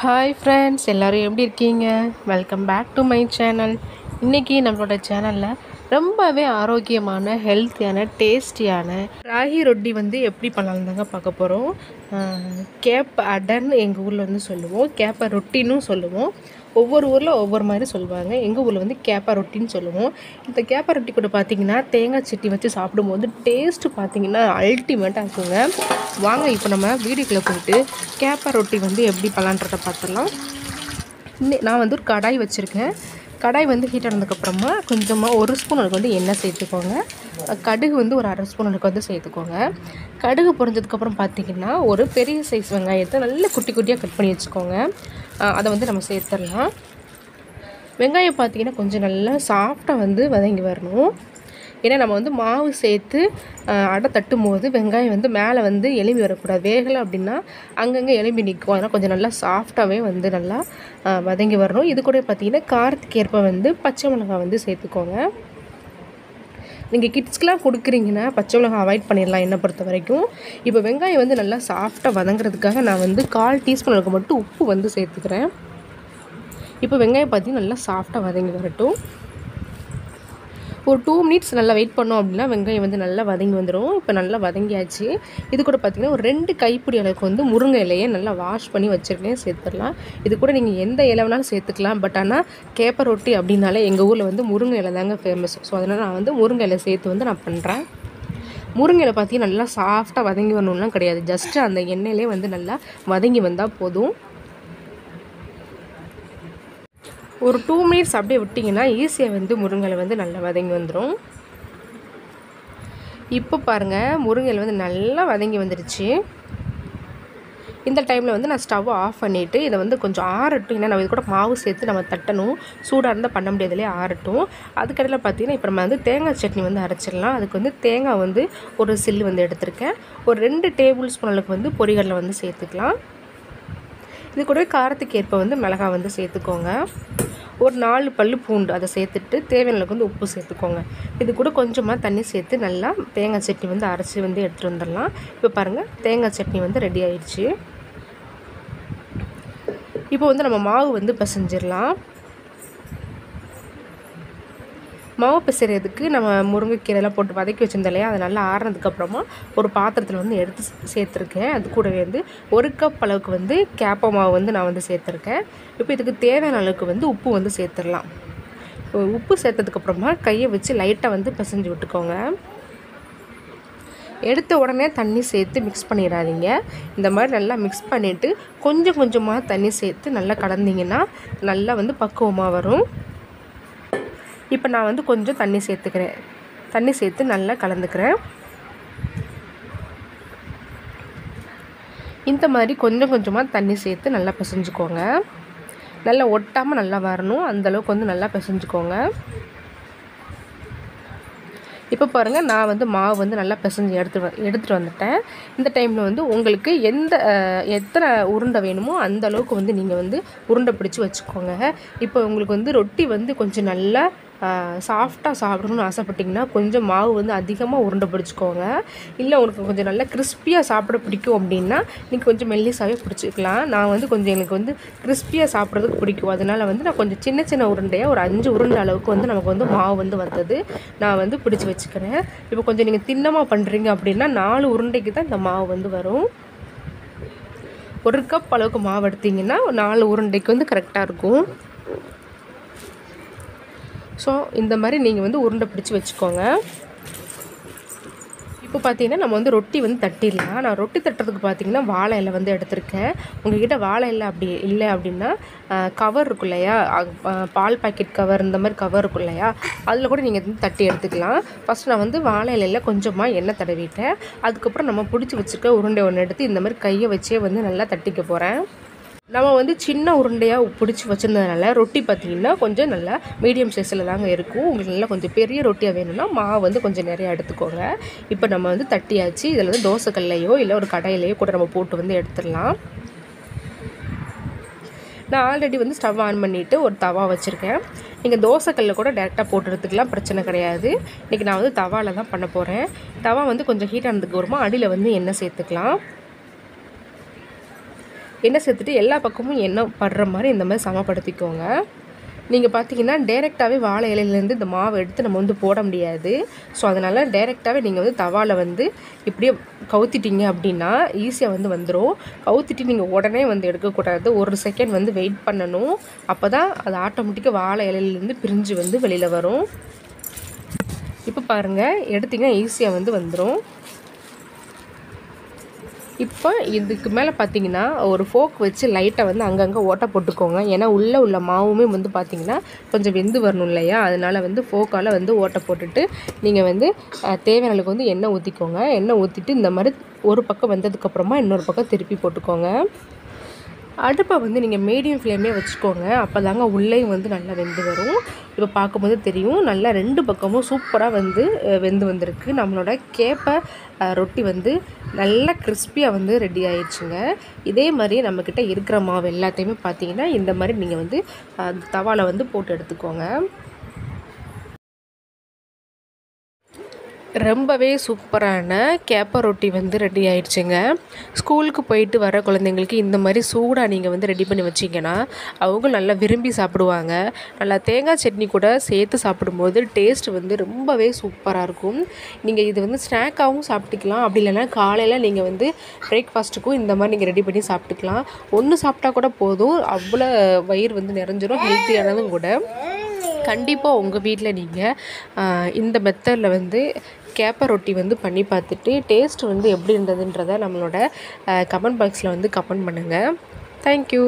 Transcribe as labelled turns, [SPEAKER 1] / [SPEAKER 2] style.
[SPEAKER 1] Hi friends, எல்லோரும் எப்படி இருக்கீங்க? Welcome back to my channel. இன்றைக்கி நம்மளோட சேனலில் ரொம்பவே ஆரோக்கியமான, ஹெல்த்தியான, டேஸ்டியான ராகி ரொட்டி எப்படி பண்ணலாம் தாங்க பார்க்க போகிறோம். கேப்ப அடைன்னு எங்கள் ஊரில் சொல்லுவோம், கேப்ப ரொட்டின்னு சொல்லுவோம். ஒவ்வொரு ஊரில் ஒவ்வொரு மாதிரி சொல்லுவாங்க. எங்கள் ஊரில் கேப்ப ரொட்டின்னு சொல்லுவோம். இந்த கேப்ப ரொட்டி கூட பார்த்திங்கன்னா தேங்காய் சட்னி வச்சு சாப்பிடும்போது டேஸ்ட்டு பார்த்திங்கன்னா அல்டிமேட்டாக இருக்குங்க. வாங்க இப்போ நம்ம வீடியோக்குள்ளே போயிட்டு கேப்ப ரொட்டி எப்படி பண்ணலான்றதை பார்த்துடலாம். நான் ஒரு கடாய் வச்சுருக்கேன். கடாய் ஹீட் ஆனதுக்கப்புறமா கொஞ்சமாக 1 ஸ்பூன் அதுக்கு எண்ணெய் சேர்த்துக்கோங்க. கடுகு ஒரு 1/2 ஸ்பூன் அதுக்கு சேர்த்துக்கோங்க. கடுகு பொரிஞ்சதுக்கப்புறம் பார்த்திங்கன்னா ஒரு பெரிய சைஸ் வெங்காயத்தை நல்ல குட்டி குட்டியாக கட் பண்ணி வச்சுக்கோங்க. அதை நம்ம சேர்த்துடலாம். வெங்காயம் பார்த்திங்கன்னா கொஞ்சம் நல்லா சாஃப்டாக வதங்கி வரணும். ஏன்னா நம்ம மாவு சேர்த்து அடை தட்டும் போது வெங்காயம் மேலே எலும்பி வரக்கூடாது. வேகலை அப்படின்னா அங்கங்கே எலும்பி நிற்கும். அதனால் கொஞ்சம் நல்லா சாஃப்டாகவே நல்லா வதங்கி வரணும். இது கூட பார்த்திங்கன்னா காரத்துக்கு ஏற்ப பச்சை மிளகாய் சேர்த்துக்கோங்க. நீங்கள் கிட்ஸ்க்கெலாம் கொடுக்குறீங்கன்னா பச்சை மிளகாய் அவாய்ட் பண்ணிடலாம் என்னை பொறுத்த வரைக்கும். இப்போ வெங்காயம் நல்லா சாஃப்டாக வதங்குறதுக்காக நான் 1/4 டீஸ்பூன் அளவுக்கு மட்டும் உப்பு சேர்த்துக்கிறேன். இப்போ வெங்காயம் பார்த்திங்கன்னா நல்லா சாஃப்டாக வதங்கி வரட்டும். ஒரு 2 மினிட்ஸ் நல்லா வெயிட் பண்ணோம் அப்படின்னா வெங்காயம் நல்லா வதங்கி வந்துடும். இப்போ நல்லா வதங்கியாச்சு. இது கூட பார்த்திங்கன்னா ஒரு 2 கைப்பிடி அளவுக்கு முருங்கை இலையை நல்லா வாஷ் பண்ணி வச்சுருக்கேன், சேர்த்துடலாம். இது கூட நீங்கள் எந்த இலை வேணாலும் சேர்த்துக்கலாம். பட் ஆனால் கேப்ப ரொட்டி அப்படின்னாலே எங்கள் ஊரில் முருங்கை இலை தாங்க ஃபேமஸ். ஸோ அதனால் நான் முருங்கை இலை சேர்த்து நான் பண்ணுறேன். முருங்கை இலை பார்த்திங்கன்னா நல்லா சாஃப்டாக வதங்கி வரணும்லாம் கிடையாது. ஜஸ்ட்டு அந்த எண்ணெயிலே நல்லா வதங்கி வந்தால் போதும். ஒரு 2 மினிட்ஸ் அப்படியே விட்டிங்கன்னா ஈஸியாக முருங்கை நல்லா வதங்கி வந்துடும். இப்போ பாருங்கள், முருங்கை நல்லா வதங்கி வந்துடுச்சு. இந்த டைமில் நான் ஸ்டவ் ஆஃப் பண்ணிவிட்டு இதை கொஞ்சம் ஆறட்டும். ஏன்னா நம்ம இது கூட மாவு சேர்த்து நம்ம தட்டணும். சூடாக இருந்தால் பண்ண முடியாதுலேயே, ஆறட்டும். அதுக்கடையில் பார்த்திங்கன்னா இப்போ நம்ம தேங்காய் சட்னி அரைச்சிடலாம். அதுக்கு தேங்காய் ஒரு சில்லு எடுத்திருக்கேன். ஒரு 2 டேபிள் ஸ்பூன் அளவுக்கு பொரிகடலை சேர்த்துக்கலாம். இது கூட காரத்துக்கு ஏற்ப மிளகாய் சேர்த்துக்கோங்க. ஒரு 4 பல்லு பூண்டு அதை சேர்த்துட்டு தேவையான அளவுக்கு உப்பு சேர்த்துக்கோங்க. இது கூட கொஞ்சமாக தண்ணி சேர்த்து நல்லா தேங்காய் சட்னி அரைச்சி எடுத்துகிட்டு வந்துடலாம். இப்போ பாருங்கள், தேங்காய் சட்னி ரெடி ஆயிடுச்சு. இப்போ நம்ம மாவு பிசைஞ்சிடலாம். மாவு பிசைறதுக்கு நம்ம முருங்கைக்கீரைலாம் போட்டு வதக்கி வச்சுருந்தோம் இல்லையா, அதை நல்லா ஆறினதுக்கப்புறமா ஒரு பாத்திரத்தில் எடுத்து சேர்த்துருக்கேன். அது கூடவே 1 கப் அளவுக்கு கேப்ப மாவு நான் சேர்த்துருக்கேன். இப்போ இதுக்கு தேவையான அளவுக்கு உப்பு சேர்த்துடலாம். உப்பு சேர்த்ததுக்கப்புறமா கையை வச்சு லைட்டாக பிசைஞ்சு விட்டுக்கோங்க. எடுத்த உடனே தண்ணி சேர்த்து மிக்ஸ் பண்ணிடாதீங்க. இந்த மாதிரி நல்லா மிக்ஸ் பண்ணிவிட்டு கொஞ்சம் கொஞ்சமாக தண்ணி சேர்த்து நல்லா கலந்திங்கன்னா நல்லா பக்குவமாக வரும். இப்போ நான் கொஞ்சம் தண்ணி சேர்த்துக்கிறேன். தண்ணி சேர்த்து நல்லா கலந்துக்கிறேன். இந்த மாதிரி கொஞ்சம் கொஞ்சமாக தண்ணி சேர்த்து நல்லா பிசைஞ்சுக்கோங்க. நல்லா ஒட்டாமல் நல்லா வரணும். அந்தளவுக்கு நல்லா பிசைஞ்சுக்கோங்க. இப்போ பாருங்கள், நான் மாவு நல்லா பிசைஞ்சு எடுத்துகிட்டு வந்துட்டேன். இந்த டைமில் உங்களுக்கு எத்தனை உருண்டை வேணுமோ அந்த அளவுக்கு நீங்கள் உருண்டை பிடிச்சி வச்சுக்கோங்க. இப்போ உங்களுக்கு ரொட்டி கொஞ்சம் நல்லா சாஃப்டாக சாப்பிடணும்னு ஆசைப்பட்டிங்கன்னா கொஞ்சம் மாவு அதிகமாக உருண்டை பிடிச்சிக்கோங்க. இல்லை உங்களுக்கு கொஞ்சம் நல்லா கிறிஸ்பியாக சாப்பிட பிடிக்கும் அப்படின்னா நீங்கள் கொஞ்சம் மெல்லிசாவே பிடிச்சிக்கலாம். நான் கொஞ்சம் எனக்கு கிறிஸ்பியாக சாப்பிட்றதுக்கு பிடிக்கும். அதனால் நான் கொஞ்சம் சின்ன சின்ன உருண்டையாக ஒரு 5 உருண்டை அளவுக்கு நமக்கு மாவு வந்தது நான் பிடிச்சி வச்சுக்கிறேன். இப்போ கொஞ்சம் நீங்கள் தின்னமாக பண்ணுறீங்க அப்படின்னா 4 உருண்டைக்கு தான் இந்த மாவு வரும். 1 கப் அளவுக்கு மாவு எடுத்திங்கன்னா 4 உருண்டைக்கு கரெக்டாக இருக்கும். ஸோ இந்த மாதிரி நீங்கள் உருண்டை பிடிச்சி வச்சுக்கோங்க. இப்போ பார்த்தீங்கன்னா நம்ம ரொட்டி தட்டிடலாம். நான் ரொட்டி தட்டுறதுக்கு பார்த்தீங்கன்னா வாழை இலை எடுத்திருக்கேன். உங்கள்கிட்ட வாழை இலை அப்படி இல்லை அப்படின்னா கவர் இருக்கும் இல்லையா, பால் பாக்கெட் கவர், இந்த மாதிரி கவர் இருக்கும் இல்லையா, அதில் கூட நீங்கள் தட்டி எடுத்துக்கலாம். ஃபஸ்ட்டு நான் வாழை இலையில் கொஞ்சமாக எண்ணெய் தடவிட்டேன். அதுக்கப்புறம் நம்ம பிடிச்சி வச்சுருக்க உருண்டை ஒன்று எடுத்து இந்த மாதிரி கையை வச்சே நல்லா தட்டிக்க போகிறேன். நம்ம சின்ன உருண்டையாக பிடிச்சி வச்சுருந்ததுனால ரொட்டி பார்த்திங்கன்னா கொஞ்சம் நல்லா மீடியம் சைஸில் தாங்க இருக்கும். உங்களுக்கு நல்லா கொஞ்சம் பெரிய ரொட்டியாக வேணும்னா மாவு கொஞ்சம் நிறையா எடுத்துக்கோங்க. இப்போ நம்ம தட்டியாச்சு. இதில் தோசைக்கல்லையோ இல்லை ஒரு கடாயிலையோ கூட நம்ம போட்டு எடுத்துடலாம். நான் ஆல்ரெடி ஸ்டவ் ஆன் பண்ணிவிட்டு ஒரு தவா வச்சுருக்கேன். நீங்கள் தோசைக்கல்லில் கூட டேரெக்டாக போட்டு எடுத்துக்கலாம், பிரச்சனை கிடையாது. இன்றைக்கி நான் தவாவில் தான் பண்ண போகிறேன். தவா கொஞ்சம் ஹீட் ஆனதுக்கு அப்புறமா அடியில் எண்ணெய் சேர்த்துக்கலாம். எண்ணெய் சேர்த்துட்டு எல்லா பக்கமும் எண்ணெய் படுற மாதிரி இந்த மாதிரி சமப்படுத்திக்கோங்க. நீங்கள் பார்த்தீங்கன்னா டைரெக்டாகவே வாழை இலையிலேருந்து இந்த மாவை எடுத்து நம்ம வந்து போட முடியாது. ஸோ அதனால் டைரெக்டாகவே நீங்கள் வந்து தவாவில் வந்து இப்படியே கவுத்திட்டீங்க அப்படின்னா ஈஸியாக வந்து வந்துடும். கவுத்திட்டு நீங்கள் உடனே வந்து எடுக்கக்கூடாது. ஒரு செகண்ட் வந்து வெயிட் பண்ணணும். அப்போ தான் அது ஆட்டோமேட்டிக்காக வாழை இலையிலேருந்து பிரிஞ்சு வந்து வெளியில் வரும். இப்போ பாருங்கள், எடுத்திங்கன்னா ஈஸியாக வந்து வந்துடும். இப்போ இதுக்கு மேலே பார்த்தீங்கன்னா ஒரு ஃபோக் வச்சு லைட்டாக வந்து அங்கங்கே ஓட்டை போட்டுக்கோங்க. ஏன்னா உள்ளே உள்ள மாவுமே வந்து பார்த்திங்கன்னா கொஞ்சம் வெந்து வரணும் இல்லையா, அதனால் வந்து ஃபோக்கால் வந்து ஓட்டை போட்டுட்டு நீங்கள் வந்து தேவையான அளவுக்கு வந்து எண்ணெய் ஊற்றிக்கோங்க. எண்ணெய் ஊற்றிட்டு இந்த மாதிரி ஒரு பக்கம் வெந்ததுக்கப்புறமா இன்னொரு பக்கம் திருப்பி போட்டுக்கோங்க. அடுப்பை வந்து நீங்கள் மீடியம் ஃப்ளேமே வச்சுக்கோங்க. அப்போ தாங்க உள்ளேயும் வந்து நல்லா வெந்து வரும். இப்போ பார்க்கும்போது தெரியும், நல்லா 2 பக்கமும் சூப்பராக வந்து வெந்து வந்திருக்கு. நம்மளோட கேப்பை ரொட்டி வந்து நல்லா கிறிஸ்பியாக வந்து ரெடி ஆயிடுச்சுங்க. இதே மாதிரியே நம்மக்கிட்ட இருக்கிற மாவு எல்லாத்தையுமே பார்த்தீங்கன்னா இந்த மாதிரி நீங்கள் வந்து தவாவில் வந்து போட்டு எடுத்துக்கோங்க. ரொம்பவே சூப்பரான கேப்ப ரொட்டி வந்து ரெடி ஆயிடுச்சுங்க. ஸ்கூலுக்கு போயிட்டு வர குழந்தைங்களுக்கு இந்த மாதிரி சூடாக நீங்கள் வந்து ரெடி பண்ணி வச்சிங்கன்னா அவங்க நல்லா விரும்பி சாப்பிடுவாங்க. நல்லா தேங்காய் சட்னி கூட சேர்த்து சாப்பிடும்போது டேஸ்ட் வந்து ரொம்பவே சூப்பராக இருக்கும். நீங்கள் இது வந்து ஸ்நாக்காகவும் சாப்பிட்டுக்கலாம். அப்படி இல்லைன்னா காலையில் நீங்கள் வந்து பிரேக்ஃபாஸ்ட்டுக்கும் இந்த மாதிரி நீங்கள் ரெடி பண்ணி சாப்பிட்டுக்கலாம். ஒன்று சாப்பிட்டா கூட போதும், அவ்வளோ வயிறு வந்து நிறைஞ்சிரும், ஹெல்த்தியானதும் கூட. கண்டிப்பாக உங்கள் வீட்டில் நீங்கள் இந்த மெத்தடில் வந்து கேப்ப ரொட்டி வந்து பண்ணி பார்த்துட்டு டேஸ்ட் வந்து எப்படி இருந்ததுன்றதை நம்மளோட கமெண்ட் பாக்ஸில் வந்து கமெண்ட் பண்ணுங்கள். தேங்க்யூ.